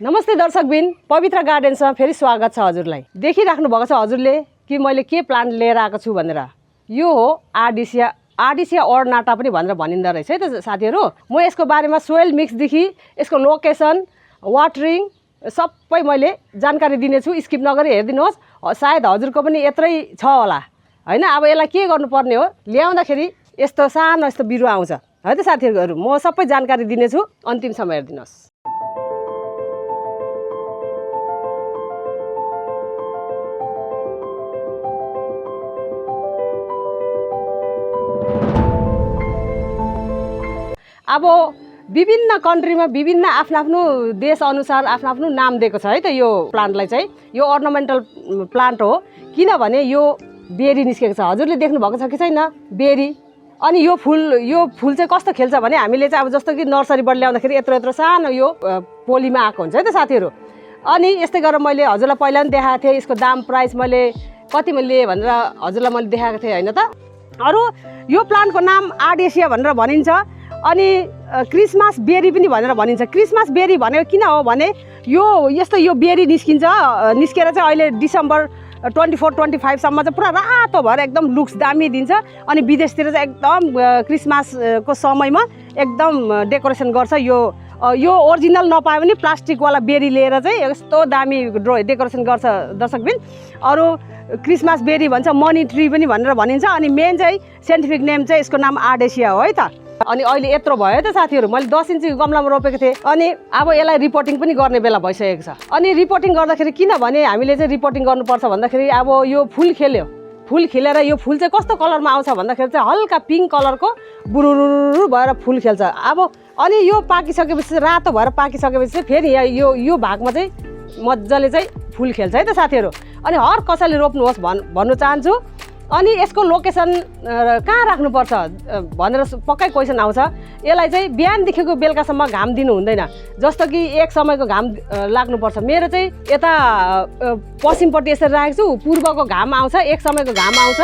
नमस्ते दर्शकबिन, पवित्र गार्डनमा फेरि स्वागत छ हजुरलाई। देखिराख्नु भएको छ हजुरले कि मैले के प्लान्ट लिएर आएको छु भनेर। यो हो आर्डिसिया अर्नाटा पनि भनेर भनिँदो रहेछ है त साथीहरू। म यसको बारेमा सोइल मिक्सदेखि यसको लोकेसन, वाटरिङ सबै मैले जानकारी दिनेछु। स्किप नगरी हेरिदिनुहोस्। सायद हजुरको पनि यत्रै छ होला हैन। अब यसलाई के गर्नुपर्ने हो, ल्याउँदाखेरि यस्तो सानो यस्तो बिरुवा आउँछ है त साथीहरू। म सबै जानकारी दिनेछु, अन्तिमसम्म हेरिदिनुहोस्। अब विभिन्न कन्ट्रीमा विभिन्न आफ्नो देश अनुसार आफ्नो नाम दिएको छ है त। यो प्लान्टलाई चाहिँ यो अर्नामेन्टल प्लान्ट हो, किनभने यो बेरी निस्केको छ। हजुरले देख्नु भएको छ कि छैन बेरी। अनि यो फुल चाहिँ कस्तो खेल्छ भने हामीले चाहिँ अब जस्तो कि नर्सरीबाट ल्याउँदाखेरि यत्रो सानो यो पोलीमा आएको हुन्छ है त साथीहरू। अनि यस्तै गरेर मैले हजुरलाई पहिला पनि देखाएको थिएँ। यसको दाम प्राइस मैले कतिमा लिएँ भनेर हजुरलाई मैले देखाएको थिएँ होइन त। अरू यो प्लान्टको नाम आर्डिसिया भनेर भनिन्छ। अनि क्रिसमस बेरी पनि भनेर भनिन्छ। क्रिसमस बेरी भनेको किन हो भने यो बेरी निस्केर चाहिँ अहिले डिसेम्बर 24-25 सम्म चाहिँ पुरा रातो भएर एकदम लुक्स दामी दिन्छ। अनि विदेशतिर चाहिँ एकदम क्रिसमसको समयमा एकदम डेकोरेसन गर्छ। यो ओरिजिनल नपाए पनि प्लास्टिकवाला बेरी लिएर चाहिँ यस्तो दामी डेकोरेसन गर्छ दर्शकबिन। अरू क्रिसमस बेरी भन्छ, मनी ट्री पनि भनेर भनिन्छ। अनि मेन चाहिँ साइन्टिफिक नेम चाहिँ यसको नाम आर्डिसिया हो है त। अनि अहिले यत्रो भयो त साथीहरू। मैले 10 इन्चको गमलामा रोपेको थिएँ। अनि अब यसलाई रिपोर्टिङ पनि गर्ने बेला भइसकेको छ। अनि रिपोर्टिङ गर्दाखेरि किनभने हामीले चाहिँ रिपोर्टिङ गर्नुपर्छ भन्दाखेरि अब यो फुल खेलेर यो फुल चाहिँ कस्तो कलरमा आउँछ भन्दाखेरि चाहिँ हल्का पिङ्क कलरको बुरुरु भएर फुल खेल्छ। अब अनि यो पाकिसकेपछि रातो भएर पाकिसकेपछि चाहिँ फेरि यहाँ यो भागमा चाहिँ मजाले चाहिँ फुल खेल्छ है त साथीहरू। अनि हर कसैले रोप्नुहोस् भन्नु चाहन्छु। अनि यसको लोकेसन कहाँ राख्नुपर्छ भनेर पक्कै क्वेसन आउँछ। यसलाई चाहिँ बिहानदेखिको बेलुकासम्म घाम दिनु हुँदैन। जस्तो कि एक समयको घाम लाग्नुपर्छ। मेरो चाहिँ यता पश्चिमपट्टि यसरी राखेको छु, पूर्वको घाम आउँछ, एक समयको घाम आउँछ।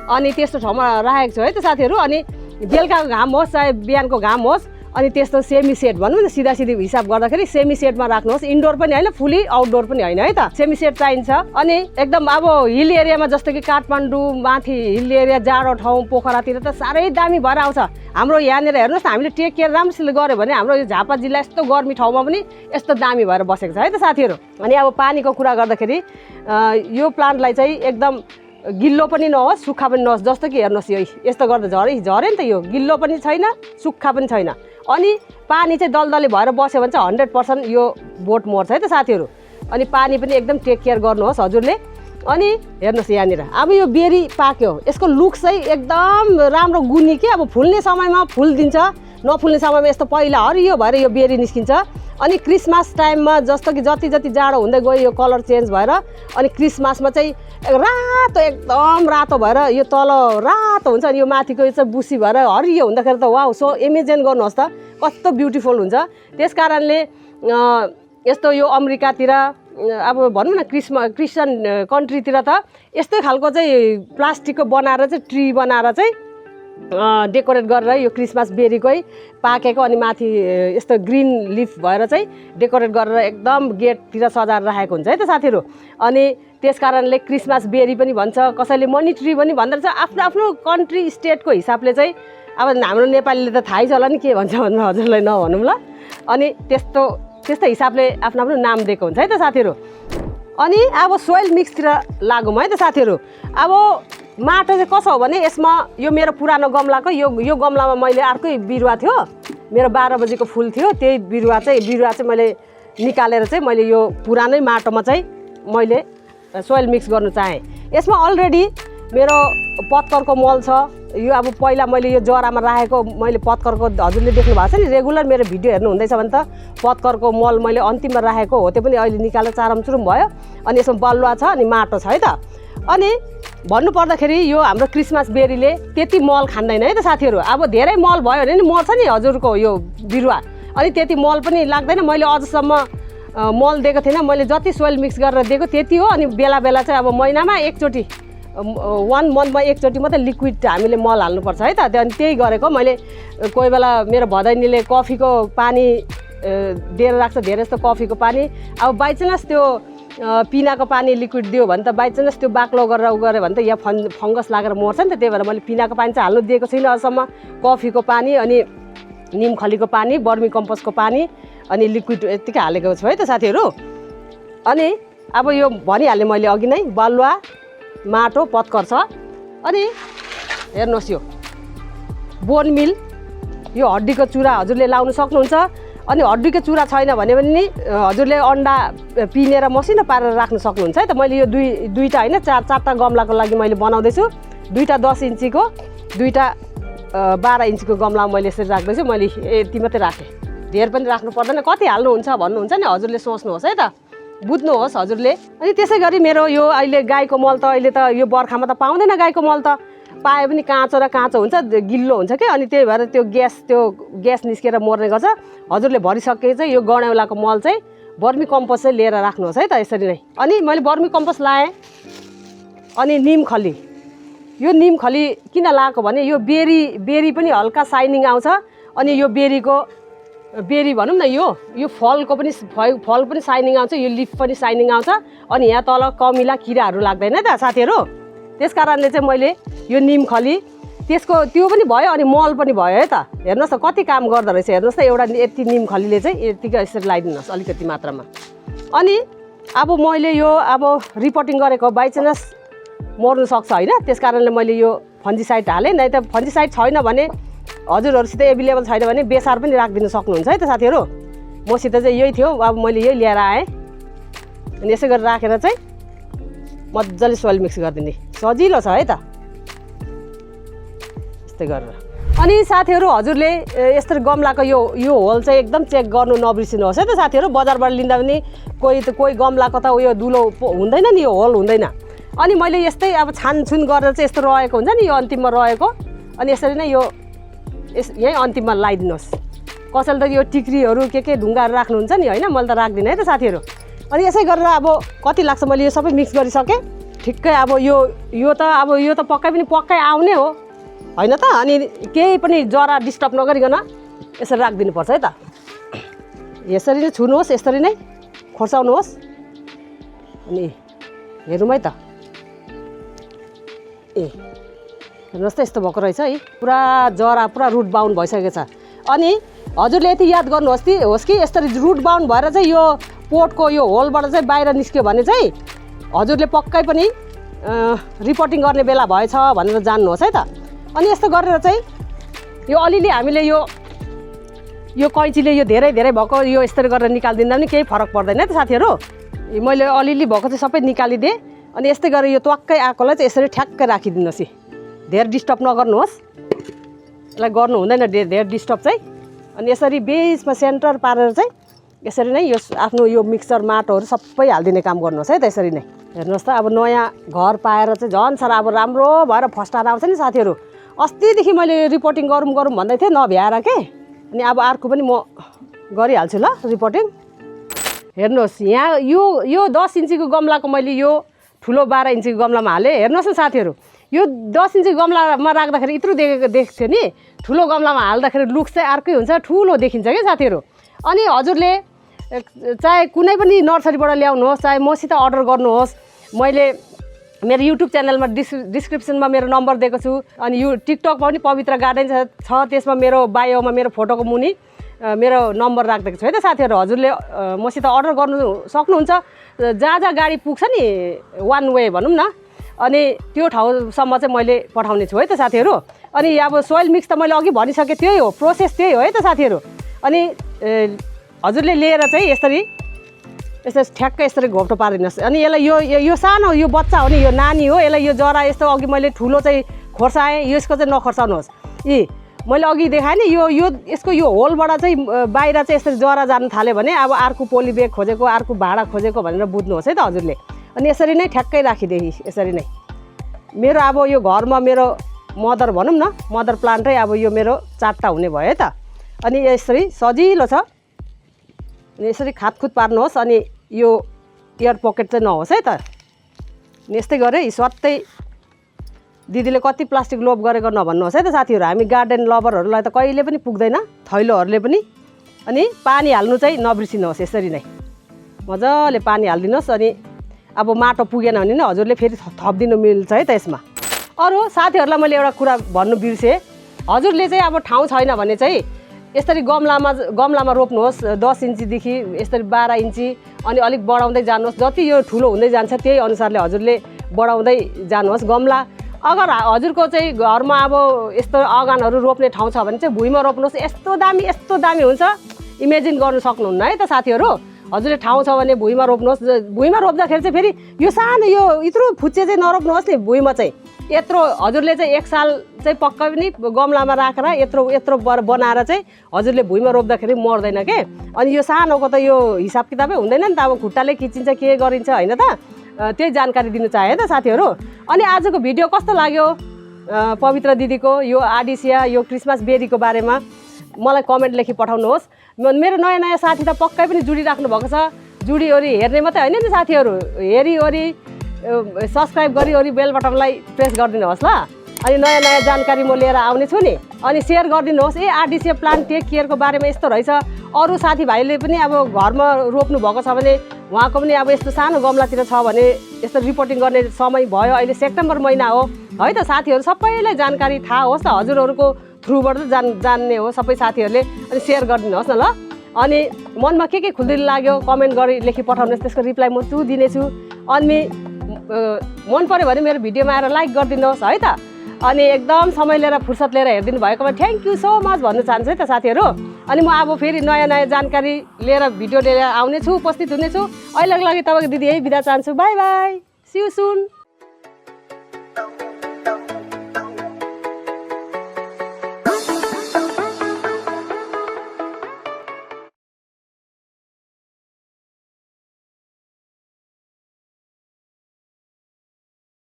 अनि त्यस्तो ठाउँमा राखेको छु है त साथीहरू। अनि बेलुकाको घाम होस् चाहे बिहानको घाम होस्, अनि त्यस्तो सेमी सेड भनौँ न, सिधा हिसाब गर्दाखेरि सेमी सेडमा राख्नुहोस्। इन्डोर पनि होइन, फुली आउटडोर पनि होइन है त। सेमी सेड चाहिन्छ। अनि एकदम अब हिल एरियामा जस्तो कि काठमाडौँ माथि हिल एरिया जाडो ठाउँ पोखरातिर त साह्रै दामी भएर आउँछ। हाम्रो यहाँनिर हेर्नुहोस् न, हामीले टेक केयर राम्रोसितले गऱ्यो भने हाम्रो यो झापा जिल्ला यस्तो गर्मी ठाउँमा पनि यस्तो दामी भएर बसेको छ है त साथीहरू। अनि अब पानीको कुरा गर्दाखेरि यो प्लान्टलाई चाहिँ एकदम गिल्लो पनि नहोस्, सुक्खा पनि नहोस्। जस्तो कि हेर्नुहोस् यस्तो गर्दा झऱ्यो नि त। यो गिल्लो पनि छैन, सुक्खा पनि छैन। अनि पानी चाहिँ दलदले भएर बस्यो भने चाहिँ 100% यो बोट मर्छ है त साथीहरू। अनि पानी पनि एकदम टेक केयर गर्नुहोस् हजुरले। अनि हेर्नुहोस् यहाँनिर अब यो बेरी पाक्यो, यसको लुक्स चाहिँ एकदम राम्रो गुनी के। अब फुल्ने समयमा फुल दिन्छ, नफुल्ने समयमा यस्तो पहिला हरियो भएर यो बेरी निस्किन्छ। अनि क्रिसमस टाइममा जस्तो कि जति जाडो हुँदै गयो यो कलर चेन्ज भएर अनि क्रिसमसमा चाहिँ रातो एकदम रातो भएर यो तल रातो हुन्छ। अनि यो माथिको यो चाहिँ बुसी भएर हरियो हुँदाखेरि त वाउ, सो इमेजिन गर्नुहोस् त कस्तो ब्युटिफुल हुन्छ। त्यस कारणले यस्तो यो अमेरिकातिर अब भनौँ न क्रिस्चियन कन्ट्रीतिर त यस्तै खालको चाहिँ प्लास्टिकको बनाएर चाहिँ ट्री बनाएर चाहिँ डेकोरेट गरेर यो क्रिसमस बेरीकै पाकेको अनि माथि यस्तो ग्रिन लिफ भएर चाहिँ डेकोरेट गरेर एकदम गेटतिर सजाएर राखेको हुन्छ है त साथीहरू। अनि त्यस कारणले क्रिसमस बेरी पनि भन्छ, कसैले मनी ट्री पनि भन्दो रहेछ। आफ्नो कन्ट्री स्टेटको हिसाबले चाहिँ अब हाम्रो नेपालीले त थाहै छ होला नि के भन्छ भनेर हजुरलाई नभनौँ ल। अनि त्यस्तो हिसाबले आफ्नो नाम दिएको हुन्छ है त साथीहरू। अनि अब सोइल मिक्सतिर लागौँ है त साथीहरू। अब माटो चाहिँ कसो हो भने यसमा यो मेरो पुरानो गमलाको यो गमलामा मैले अर्कै बिरुवा थियो, मेरो 12 बजीको फुल थियो। त्यही बिरुवा चाहिँ मैले निकालेर चाहिँ मैले यो पुरानै माटोमा चाहिँ मैले सोइल मिक्स गर्नु चाहेँ। यसमा अलरेडी मेरो पत्करको मल छ। यो अब पहिला मैले यो जरामा राखेको मैले पत्करको, हजुरले देख्नु भएको छ नि, रेगुलर मेरो भिडियो हेर्नु हुँदैछ भने त पत्करको मल मैले अन्तिममा राखेको हो। त्यो पनि अहिले निकालेर चारमचुरुम भयो। अनि यसमा बलुवा छ अनि माटो छ है त। अनि भन्नुपर्दाखेरि यो हाम्रो क्रिसमस बेरीले त्यति मल खाँदैन है त साथीहरू। अब धेरै मल भयो भने नि मर्छ नि हजुरको यो बिरुवा। अनि त्यति मल पनि लाग्दैन। मैले अझसम्म मल दिएको थिएन, मैले जति सोइल मिक्स गरेर दिएको त्यति हो। अनि बेला चाहिँ अब महिनामा एकचोटि 1 मन्थमा एकचोटि मात्रै लिक्विड हामीले मल हाल्नुपर्छ है त। अनि त्यही गरेको मैले। कोही बेला मेरो भदैनीले कफीको पानी दिएर राख्छ धेरै जस्तो कफीको पानी। अब बाइचान्स त्यो पिनाको पानी लिक्विड दियो भने त बाइचान्स त्यो बाक्लो गरेर गऱ्यो भने त यहाँ फङ्गस लागेर मर्छ नि त। त्यही भएर मैले पिनाको पानी चाहिँ हाल्नु दिएको छैन अझसम्म। कफीको पानी अनि निमखलीको पानी, बर्मी कम्पोस्टको पानी अनि लिक्विड यत्तिकै हालेको छु है त साथीहरू। अनि अब यो भनिहालेँ मैले अघि नै, बालुवा, माटो, पत्कर छ। अनि हेर्नुहोस् यो बोन मिल, यो हड्डीको चुरा हजुरले लाउनु सक्नुहुन्छ। अनि हड्डीको चुरा छैन भने पनि हजुरले अन्डा पिनेर मसिनो पारेर राख्न सक्नुहुन्छ है त। मैले यो दुईवटा होइन चारवटा गमलाको लागि मैले बनाउँदैछु। दुईवटा 10 इन्चीको, दुईवटा 12 इन्चीको गमलामा मैले यसरी राख्दैछु। मैले यति मात्रै राखेँ, धेर पनि राख्नु पर्दैन। कति हाल्नुहुन्छ भन्नुहुन्छ नि हजुरले सोच्नुहोस् है त, बुझ्नुहोस् हजुरले। अनि त्यसै गरी मेरो यो अहिले गाईको मल त अहिले त यो बर्खामा त पाउँदैन गाईको मल त, पाए पनि काँचो र काँचो हुन्छ, गिल्लो हुन्छ कि। अनि त्यही भएर त्यो ग्यास निस्केर मर्ने गर्छ। हजुरले भरिसके चाहिँ यो गणेउलाको मल चाहिँ बर्मी कम्पोस्ट चाहिँ लिएर राख्नुहोस् है त यसरी नै। अनि मैले बर्मी कम्पोस्ट लाएँ। अनि निमखली, यो निमखली किन लगाएको भने यो बेरी पनि हल्का साइनिङ आउँछ। अनि यो बेरी भनौँ न, यो फलको पनि फल पनि साइनिङ आउँछ, यो लिफ पनि साइनिङ आउँछ। अनि यहाँ तल कमिला किराहरू लाग्दैन त साथीहरू। त्यस कारणले चाहिँ मैले यो निमखली त्यो पनि भयो अनि मल पनि भयो है त। हेर्नुहोस् त कति काम गर्दो रहेछ। हेर्नुहोस् त एउटा यति निमखलीले चाहिँ यतिकै यसरी लगाइदिनुहोस् अलिकति मात्रामा। अनि अब मैले यो रिपोर्टिङ गरेको बाइचान्स मर्नु सक्छ होइन, त्यस कारणले मैले यो फन्जिसाइड हालेँ। नै त फन्जिसाइड छैन भने हजुरहरूसित एभाइलेबल छैन भने बेसार पनि राखिदिनु सक्नुहुन्छ है त साथीहरू। मसित चाहिँ यही थियो, अब मैले यही लिएर आएँ। अनि यसै गरेर राखेर चाहिँ मजाले सोइल मिक्स गरिदिने, सजिलो छ है त यस्तै गरेर। अनि साथीहरू हजुरले यस्तरी गमलाको यो होल चाहिँ एकदम चेक गर्नु नबिर्सिनुहोस् है त साथीहरू। बजारबाट लिँदा पनि कोही गमलाको त उयो दुलो हुँदैन नि, यो होल हुँदैन। अनि मैले यस्तै अब छानछुन गरेर चाहिँ यस्तो रहेको हुन्छ नि, यो अन्तिममा रहेको। अनि यसरी नै यहीँ अन्तिममा लगाइदिनुहोस्। कसैले त यो टिक्रीहरू के ढुङ्गाहरू राख्नुहुन्छ नि होइन, मैले त राख्दिनँ है त साथीहरू। अनि यसै गरेर अब कति लाग्छ मैले यो सबै मिक्स गरिसकेँ ठिक्कै। अब यो त पक्कै आउने हो होइन त। अनि केही पनि जरा डिस्टर्ब नगरिकन यसरी राखिदिनुपर्छ है त। यसरी नै छुनुहोस्, यसरी नै खोर्साउनुहोस्। अनि हेरौँ है त, हेर्नुहोस् त यस्तो भएको रहेछ है, पुरा जरा पुरा रुट बाउन्ड भइसकेको छ। अनि हजुरले यति याद गर्नुहोस् कि यसरी रुट बाउन्ड भएर चाहिँ यो पोटको यो होलबाट चाहिँ बाहिर निस्क्यो भने चाहिँ हजुरले पक्कै पनि रिपोर्टिङ गर्ने बेला भएछ भनेर जान्नुहोस् है त। अनि यस्तो गरेर चाहिँ यो अलिअलि हामीले यो कैँचीले यो धेरै भएको यो यस्तरी गरेर निकालिदिँदा पनि केही फरक पर्दैन है त साथीहरू। मैले अलिअलि भएको चाहिँ सबै निकालिदिएँ। अनि यस्तै गरेर यो त्वाक्कै आएकोलाई चाहिँ यसरी ठ्याक्कै राखिदिनुहोस्। धेरै डिस्टर्ब नगर्नुहोस्, यसलाई गर्नु हुँदैन धेरै डिस्टर्ब चाहिँ। अनि यसरी बेसमा सेन्टर पारेर चाहिँ यसरी नै यो आफ्नो यो मिक्सचर माटोहरू सबै हालिदिने काम गर्नुहोस् है त यसरी नै। हेर्नुहोस् त अब नयाँ घर पाएर चाहिँ झन् साह्रो अब राम्रो भएर फस्टाएर आउँछ नि साथीहरू। अस्तिदेखि मैले रिपोर्टिङ गरौँ भन्दै थिएँ नभ्याएर के। अनि अब अर्को पनि म गरिहाल्छु ल रिपोर्टिङ। हेर्नुहोस् यहाँ यो 10 इन्चीको गमलाको मैले यो ठुलो 12 इन्चीको गमलामा हालेँ। हेर्नुहोस् न साथीहरू, यो 10 इन्चीको गमलामा राख्दाखेरि यत्रो देख्थ्यो नि, ठुलो गमलामा हाल्दाखेरि लुक्स चाहिँ अर्कै हुन्छ, ठुलो देखिन्छ क्या साथीहरू। अनि हजुरले चाहे कुनै पनि नर्सरीबाट ल्याउनुहोस्, चाहे मसित अर्डर गर्नुहोस्। मैले मेरो युट्युब च्यानलमा डिस्क्रिप्सनमा मेरो नम्बर दिएको छु। अनि यो टिकटकमा पनि पवित्र गार्डन छ, त्यसमा मेरो बायोमा मेरो फोटोको मुनि मेरो नम्बर राखिदिएको छु है त साथीहरू। हजुरले मसित अर्डर गर्नु सक्नुहुन्छ। जहाँ गाडी पुग्छ नि वान वे भनौँ न, अनि त्यो ठाउँसम्म चाहिँ मैले पठाउने छु है त साथीहरू। अनि अब सोइल मिक्स त मैले अघि भनिसकेँ, त्यही हो प्रोसेस, त्यही हो है त साथीहरू। अनि हजुरले लिएर चाहिँ यसरी ठ्याक्कै यसरी घोप्टो पारिदिनुहोस्। अनि यसलाई यो सानो यो बच्चा हो नि, यो नानी हो, यसलाई यो जरा यस्तो अघि मैले ठुलो चाहिँ खोर्साएँ, यसको चाहिँ नखोर्साउनुहोस्। मैले अघि देखाएँ नि यसको यो होलबाट चाहिँ बाहिर चाहिँ यसरी जरा जानु थाल्यो भने अब अर्को पोली ब्याग खोजेको, अर्को भाडा खोजेको भनेर बुझ्नुहोस् है त हजुरले। अनि यसरी नै ठ्याक्कै राखिदिएँ यसरी नै। मेरो अब यो घरमा मेरो मदर भनौँ न, मदर प्लान्टै अब यो मेरो 4टा हुने भयो है त। अनि यसरी सजिलो छ। अनि यसरी खातखुत पार्नुहोस्। अनि यो एयर पकेट चाहिँ नहोस् है त। अनि यस्तै गरेँ स्वात्तै। दिदीले कति प्लास्टिक लोभ गरेको नभन्नुहोस् है त साथीहरू। हामी गार्डन लभरहरूलाई त कहिले पनि पुग्दैन, थैलोहरूले पनि। अनि पानी हाल्नु चाहिँ नबिर्सिनुहोस्, यसरी नै मजाले पानी हालिदिनुहोस्। अनि अब माटो पुगेन भने नि हजुरले फेरि थपिदिनु मिल्छ है त यसमा। अरू साथीहरूलाई मैले एउटा कुरा भन्नु बिर्सेँ, हजुरले चाहिँ अब ठाउँ छैन भने चाहिँ यसरी गमलामा रोप्नुहोस् 10 इन्चीदेखि यसरी 12 इन्ची, अनि अलिक बढाउँदै जानुहोस्। जति यो ठुलो हुँदै जान्छ त्यही अनुसारले हजुरले बढाउँदै जानुहोस् गमला। अगर हजुरको चाहिँ घरमा अब यस्तो अगानहरू रोप्ने ठाउँ छ भने चाहिँ भुइँमा रोप्नुहोस्, यस्तो दामी हुन्छ, इमेजिन गर्नु सक्नुहुन्न है त साथीहरू। हजुरले ठाउँ छ भने भुइँमा रोप्नुहोस्। भुइँमा रोप्दाखेरि चाहिँ फेरि यो सानो यो यत्रो फुच्चे चाहिँ नरोप्नुहोस् नि भुइँमा चाहिँ। यत्रो हजुरले चाहिँ 1 साल चाहिँ पक्कै पनि गमलामा राखेर यत्रो बनाएर चाहिँ हजुरले भुइँमा रोप्दाखेरि मर्दैन के। अनि यो सानोको त यो हिसाब किताबै हुँदैन नि त, अब खुट्टाले खिचिन्छ के गरिन्छ होइन त, त्यही जानकारी दिनु चाहे है त साथीहरू। अनि आजको भिडियो कस्तो लाग्यो पवित्र दिदीको यो आर्डिसिया यो क्रिसमस बेरीको बारेमा मलाई कमेन्ट लेखी पठाउनुहोस्। मेरो नयाँ साथी त पक्कै पनि जुडिराख्नु भएको छ। जुडिओरी हेर्ने मात्रै होइन नि साथीहरू, हेरिओरी सब्सक्राइब गरिओरी बेल बटनलाई प्रेस गरिदिनुहोस् ल। अनि नयाँ जानकारी म लिएर आउने छु नि। अनि सेयर गरिदिनुहोस्, आर्डिसिया प्लान्ट टेक केयरको बारेमा यस्तो रहेछ। अरू साथीभाइले पनि अब घरमा रोप्नु भएको छ भने उहाँको पनि अब यस्तो सानो गमलातिर छ भने यस्तो रिपोर्टिङ गर्ने समय भयो। अहिले सेप्टेम्बर महिना हो है त साथीहरू, सबैलाई जानकारी थाहा होस् त, हजुरहरूको थ्रुबाट जान्ने हो सबै साथीहरूले। अनि सेयर गरिदिनुहोस् न ल। अनि मनमा के खुल्दै लाग्यो कमेन्ट गरी लेखी पठाउनुहोस्, त्यसको रिप्लाई म दिनेछु। अनि मन पऱ्यो भने मेरो भिडियोमा आएर लाइक गरिदिनुहोस् है त। अनि एकदम समय लिएर फुर्सद लिएर हेरिदिनु भएकोमा थ्याङ्क यू सो मच भन्न चाहन्छु है त साथीहरू। अनि म अब फेरि नयाँ जानकारी लिएर भिडियो लिएर आउनेछु, उपस्थित हुनेछु। अहिलेको लागि तपाईँको दिदी यही बिदा चाहन्छु। Bye bye, see you soon.